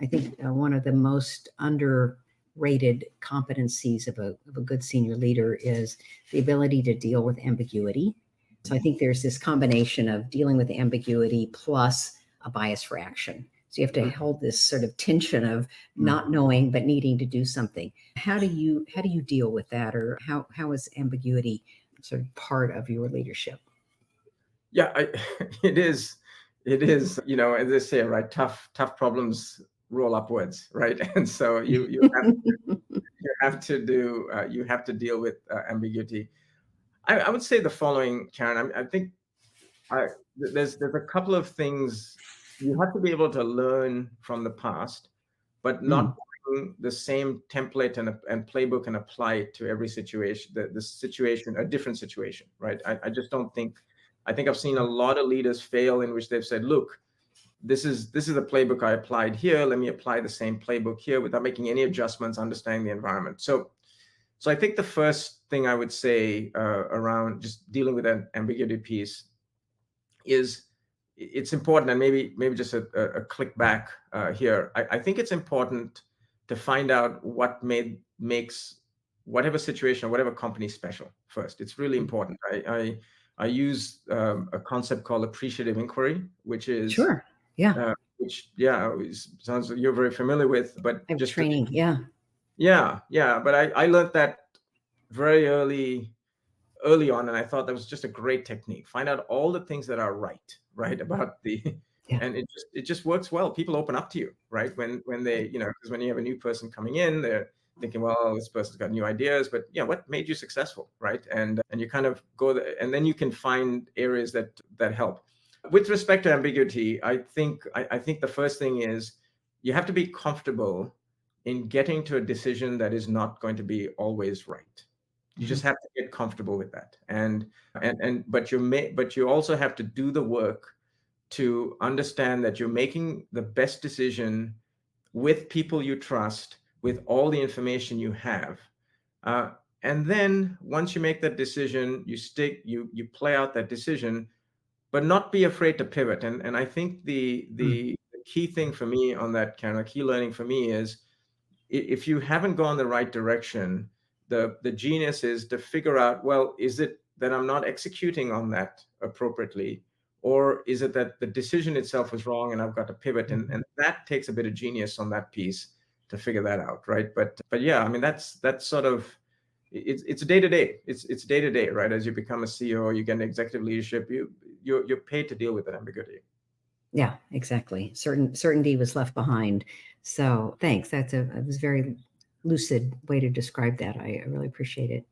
I think one of the most underrated competencies of a good senior leader is the ability to deal with ambiguity. So I think there's this combination of dealing with ambiguity plus a bias for action. So you have to hold this sort of tension of not knowing but needing to do something. How do you deal with that, or how is ambiguity sort of part of your leadership? Yeah, it is. It is. As they say, right? Tough problems roll upwards, right? And so you have to deal with ambiguity. I would say the following, Karen. I think there's a couple of things you have to be able to learn from the past, but not bring the same template and playbook and apply it to every situation. The situation, a different situation, right? I just don't think. I think I've seen a lot of leaders fail in which they've said, "Look, this is the playbook I applied here. Let me apply the same playbook here without making any adjustments, understanding the environment." So I think the first thing I would say around just dealing with an ambiguity piece is it's important, and maybe just a click back here. I think it's important to find out what makes whatever situation or whatever company special first. It's really important. I use a concept called appreciative inquiry, which is Sure. Yeah. which sounds you're very familiar with, but I have just training. Yeah. Yeah. But I learned that very early on, and I thought that was just a great technique. Find out all the things that are right about Yeah. and it just works well. People open up to you, right? When they, because when you have a new person coming in, they're thinking, well, this person's got new ideas, but yeah, what made you successful, right? And you kind of go there, and then you can find areas that help. With respect to ambiguity, I think the first thing is you have to be comfortable in getting to a decision that is not going to be always right. You just have to get comfortable with that, but you also have to do the work to understand that you're making the best decision with people you trust, with all the information you have, and then once you make that decision, you play out that decision, but not be afraid to pivot. And I think the key thing for me on that, kind of key learning for me is if you haven't gone the right direction, the genius is to figure out, well, is it that I'm not executing on that appropriately, or is it that the decision itself was wrong and I've got to pivot? And that takes a bit of genius on that piece to figure that out, right? But yeah, I mean that's sort of it's day to day. It's day to day, right? As you become a CEO, you get executive leadership. You're paid to deal with that ambiguity. Yeah, exactly. Certainty was left behind. So thanks. It was a very lucid way to describe that. I really appreciate it.